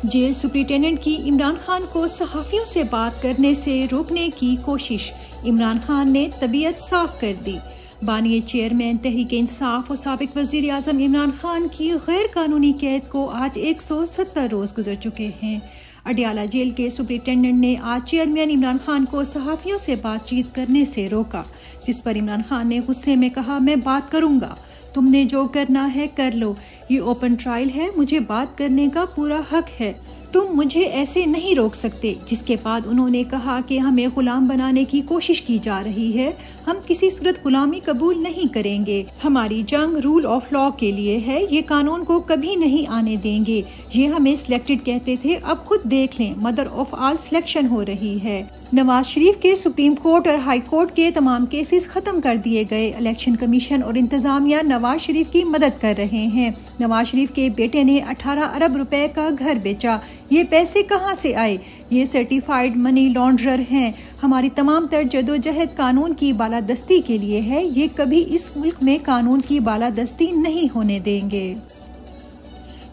Jail superintendent की इमरान खान को सहाफियों से बात करने से रोकने की कोशिश। इमरान खान ने तबीयत साफ कर दी। बानिए चेयरमैन तहरीक इंसाफ और साबिक वजीर आजम इमरान खान की गैर कानूनी कैद को आज 170 रोज गुजर चुके हैं। अडियाला जेल के सुप्रिंटेंडेंट ने आज चेयरमैन इमरान खान को सहाफियों से बातचीत करने से रोका, जिस पर इमरान खान ने गुस्से में कहा, मैं बात करूंगा, तुमने जो करना है कर लो, ये ओपन ट्रायल है, मुझे बात करने का पूरा हक है, तुम मुझे ऐसे नहीं रोक सकते। जिसके बाद उन्होंने कहा कि हमें गुलाम बनाने की कोशिश की जा रही है, हम किसी सूरत गुलामी कबूल नहीं करेंगे, हमारी जंग रूल ऑफ लॉ के लिए है, ये कानून को कभी नहीं आने देंगे। ये हमें सिलेक्टेड कहते थे, अब खुद देख लें, मदर ऑफ ऑल सिलेक्शन हो रही है। नवाज शरीफ के सुप्रीम कोर्ट और हाई कोर्ट के तमाम केसेस खत्म कर दिए गए। इलेक्शन कमीशन और इंतजामिया नवाज शरीफ की मदद कर रहे हैं। नवाज शरीफ के बेटे ने 18 अरब रुपए का घर बेचा, ये पैसे कहां से आए? ये सर्टिफाइड मनी लॉन्ड्रर हैं। हमारी तमाम तर जदोजहद कानून की बालादस्ती के लिए है, ये कभी इस मुल्क में कानून की बालादस्ती नहीं होने देंगे।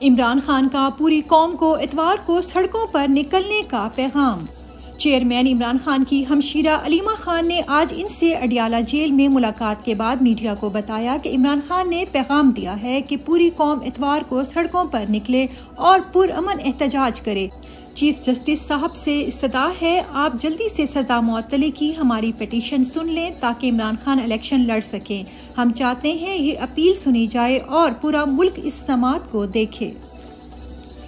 इमरान खान का पूरी कौम को इतवार को सड़कों पर निकलने का पैगाम। चेयरमैन इमरान खान की हमशीरा अलीमा खान ने आज इनसे अडियाला जेल में मुलाकात के बाद मीडिया को बताया कि इमरान खान ने पैगाम दिया है कि पूरी कौम इतवार को सड़कों पर निकले और पुरअमन एहतजाज करे। चीफ जस्टिस साहब से इस्तदा है, आप जल्दी से सजा मुअत्तली की हमारी पिटीशन सुन लें ताकि इमरान खान इलेक्शन लड़ सकें। हम चाहते हैं ये अपील सुनी जाए और पूरा मुल्क इस समाअत को देखे।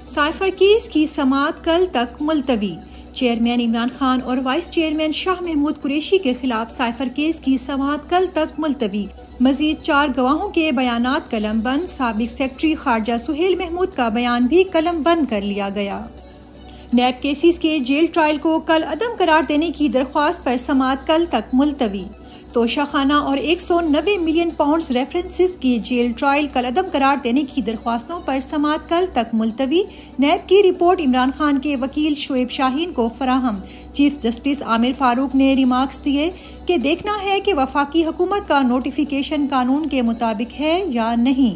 साइफर केस की समाअत कल तक मुलतवी। चेयरमैन इमरान खान और वाइस चेयरमैन शाह महमूद कुरैशी के खिलाफ साइफर केस की समाअत कल तक मुलतवी। मजीद 4 गवाहों के बयानात कलम बंद। साबिक सेक्रेटरी खारजा सुहेल महमूद का बयान भी कलम बंद कर लिया गया। नैब केसेस के जेल ट्रायल को कल अदम करार देने की दरख्वास्त पर समाअत कल तक मुलतवी। तोशाखाना और 190 मिलियन पाउंड्स रेफरेंसेस की जेल ट्रायल कल अदम करार देने की दरख्वास्तों पर समाअत कल तक मुलतवी। नैब की रिपोर्ट इमरान खान के वकील शोएब शाहीन को फराहम। चीफ जस्टिस आमिर फारूक ने रिमार्क्स दिए कि देखना है कि वफाकी हुकूमत का नोटिफिकेशन कानून के मुताबिक है या नहीं।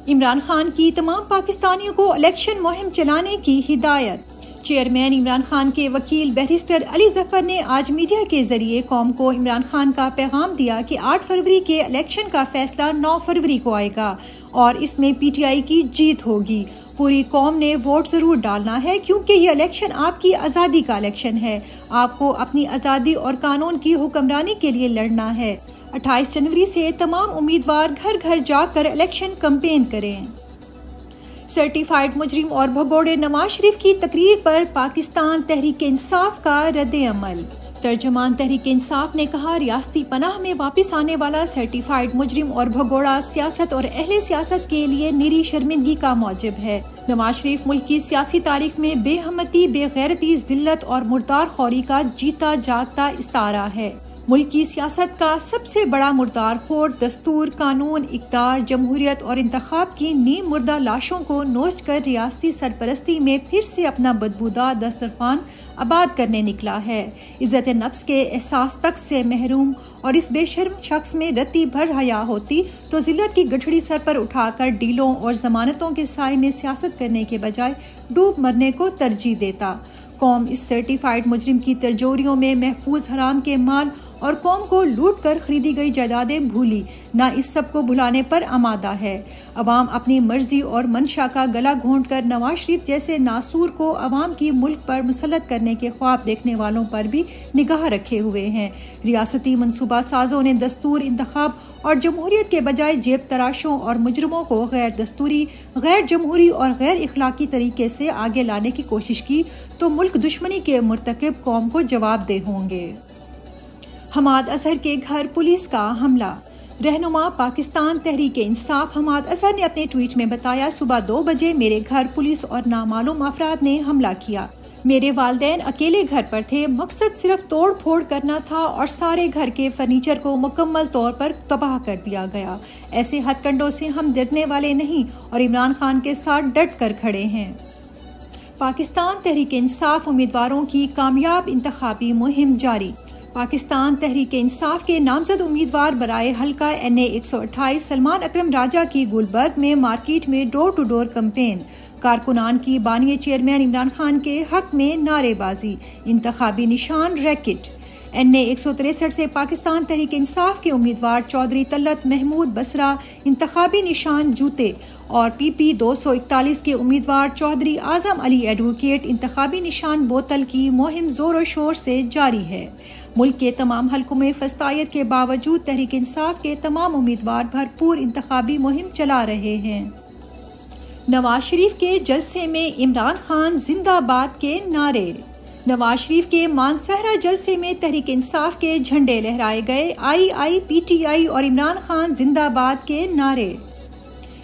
इमरान खान की तमाम पाकिस्तानियों को इलेक्शन मुहिम चलाने की हिदायत। चेयरमैन इमरान खान के वकील बैरिस्टर अली जफर ने आज मीडिया के जरिए कौम को इमरान खान का पैगाम दिया कि 8 फरवरी के इलेक्शन का फैसला 9 फरवरी को आएगा और इसमें पीटीआई की जीत होगी। पूरी कौम ने वोट जरूर डालना है क्योंकि ये इलेक्शन आपकी आज़ादी का इलेक्शन है। आपको अपनी आज़ादी और कानून की हुक्मरानी के लिए लड़ना है। 28 जनवरी से तमाम उम्मीदवार घर घर जाकर इलेक्शन कैंपेन करें। सर्टिफाइड मुजरिम और भगोड़े नवाज शरीफ की तकरीर पर पाकिस्तान तहरीक इंसाफ का रद्द-ए-अमल। तर्जमान तहरीक इंसाफ ने कहा, रियासती पनाह में वापस आने वाला सर्टिफाइड मुजरिम और भगोड़ा सियासत और अहले सियासत के लिए निरी शर्मिंदगी का मौजब है। नवाज शरीफ मुल्क की सियासी तारीख में बेहमती, बेगैरती, जिल्लत और मुर्दार खौरी का जीता जागता इस्तारा है। मुल्क की सियासत का सबसे बड़ा मुर्दार खोर दस्तूर, कानून, इक़्तिदार, जमहूरियत और इंतखाब की नीम मुर्दा लाशों को नोच कर रियासती सरपरस्ती में फिर से अपना बदबूदार दस्तरखान आबाद करने निकला है। इज्जत नफ्स के एहसास तक से महरूम और इस बेशर्म शख्स में रत्ती भर हया होती तो जिल्लत की गठड़ी सर पर उठाकर डीलों और जमानतों के साए में सियासत करने के बजाय डूब मरने को तरजीह देता। कौम इस सर्टिफाइड मुजरिम की तरजोरियों में महफूज हराम के माल और कौम को लूट कर खरीदी गई जायदादें भूली ना इस सब को भुलाने पर आमादा है। अवाम अपनी मर्जी और मंशा का गला घोंट कर नवाज शरीफ जैसे नासूर को अवाम की मुल्क पर मुसल्लत करने के ख्वाब देखने वालों पर भी निगाह रखे हुए हैं। रियासती मनसूबा साजों ने दस्तूर, इंतखाब और जमहूरियत के बजाय जेब तराशों और मुजरमों को गैर दस्तूरी, गैर जमहूरी और गैर इखलाकी तरीके से आगे लाने की कोशिश की तो मुल्क दुश्मनी के मुर्तकिब कौम को जवाबदेह होंगे। हमाद अजहर के घर पुलिस का हमला। रहनुमा पाकिस्तान तहरीक इंसाफ हमाद अजहर ने अपने ट्वीट में बताया, सुबह 2 बजे मेरे घर पुलिस और नामालूम अफराद ने हमला किया। मेरे वालिदैन अकेले घर पर थे। मकसद सिर्फ तोड़ फोड़ करना था और सारे घर के फर्नीचर को मुकम्मल तौर पर तबाह कर दिया गया। ऐसे हथकंडों से हम डरने वाले नहीं और इमरान खान के साथ डट कर खड़े हैं। पाकिस्तान तहरीक इंसाफ उम्मीदवारों की कामयाब इंतखाबी मुहिम जारी। पाकिस्तान तहरीक इंसाफ के नामजद उम्मीदवार बराए हल्का NA 128 सलमान अकरम राजा की गुलबर्ग में मार्केट में डोर टू डोर कैंपेन। कारकुनान की बानिए चेयरमैन इमरान खान के हक में नारेबाजी, इंतखाबी निशान रैकेट। NA 163 से पाकिस्तान तहरीक इंसाफ के उम्मीदवार चौधरी तलत महमूद बसरा इंतखाबी निशान जूते और PP 241 के उम्मीदवार चौधरी आजम अली एडवोकेट इंतखाबी निशान बोतल की मुहिम जोर शोर से जारी है। मुल्क के तमाम हलकों में फस्तायत के बावजूद तहरीक इंसाफ के तमाम उम्मीदवार भरपूर इंतखाबी मुहिम चला रहे हैं। नवाज शरीफ के जलसे में इमरान खान जिंदाबाद के नारे। नवाज शरीफ के मानसहरा जलसे में तहरीक इंसाफ के झंडे लहराए गए। II, PTI और इमरान खान जिंदाबाद के नारे।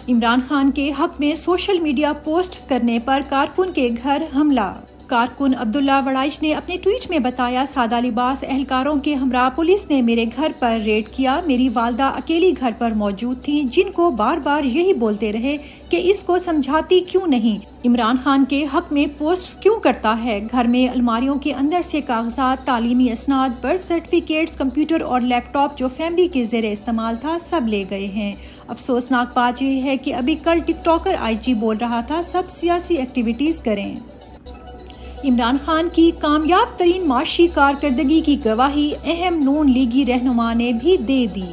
इमरान खान के हक में सोशल मीडिया पोस्ट्स करने पर कारकुन के घर हमला। कारकुन अब्दुल्ला वड़ाइच ने अपने ट्वीट में बताया, सादा लिबास एहलकारों के हमरा पुलिस ने मेरे घर पर रेड किया। मेरी वालदा अकेली घर पर मौजूद थी, जिनको बार बार यही बोलते रहे कि इसको समझाती क्यों नहीं, इमरान खान के हक में पोस्ट्स क्यों करता है। घर में अलमारियों के अंदर से कागजात, तालीमी असनाद, बर्थ सर्टिफिकेट्स, कंप्यूटर और लैपटॉप जो फैमिली के ज़ेरे इस्तेमाल था सब ले गए हैं। अफसोसनाक बात यह है कि अभी कल टिकटॉकर IG बोल रहा था सब सियासी एक्टिविटीज करें। इमरान खान की कामयाब तरीन माशी कारकर्दगी की गवाही अहम नून लीगी रहनुमा ने भी दे दी।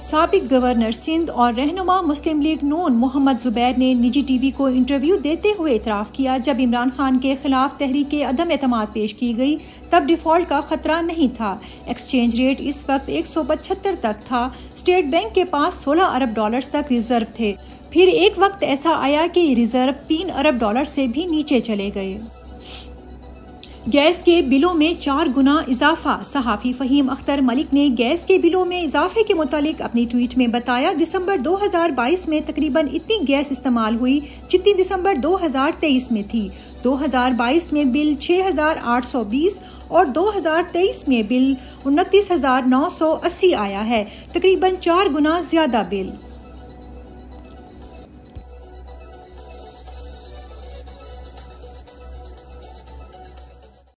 साबिक गवर्नर सिंध और रहनुमा मुस्लिम लीग नून मोहम्मद जुबैर ने निजी TV को इंटरव्यू देते हुए इतराफ़ किया, जब इमरान खान के खिलाफ तहरीक अदम एतमाद पेश की गई तब डिफ़ॉल्ट का खतरा नहीं था। एक्सचेंज रेट इस वक्त 175 तक था। स्टेट बैंक के पास $16 अरब तक रिजर्व थे। फिर एक वक्त ऐसा आया कि रिजर्व $3 अरब से भी नीचे चले गए। गैस के बिलों में 4 गुना इजाफा। सहाफ़ी फ़हीम अख्तर मलिक ने गैस के बिलों में इजाफे के मुतालिक अपनी ट्वीट में बताया, दिसंबर 2022 में तकरीबन इतनी गैस इस्तेमाल हुई जितनी दिसंबर 2023 में थी। 2022 में बिल 6,820 और 2023 में बिल 29,980 आया है, तकरीबन 4 गुना ज्यादा बिल।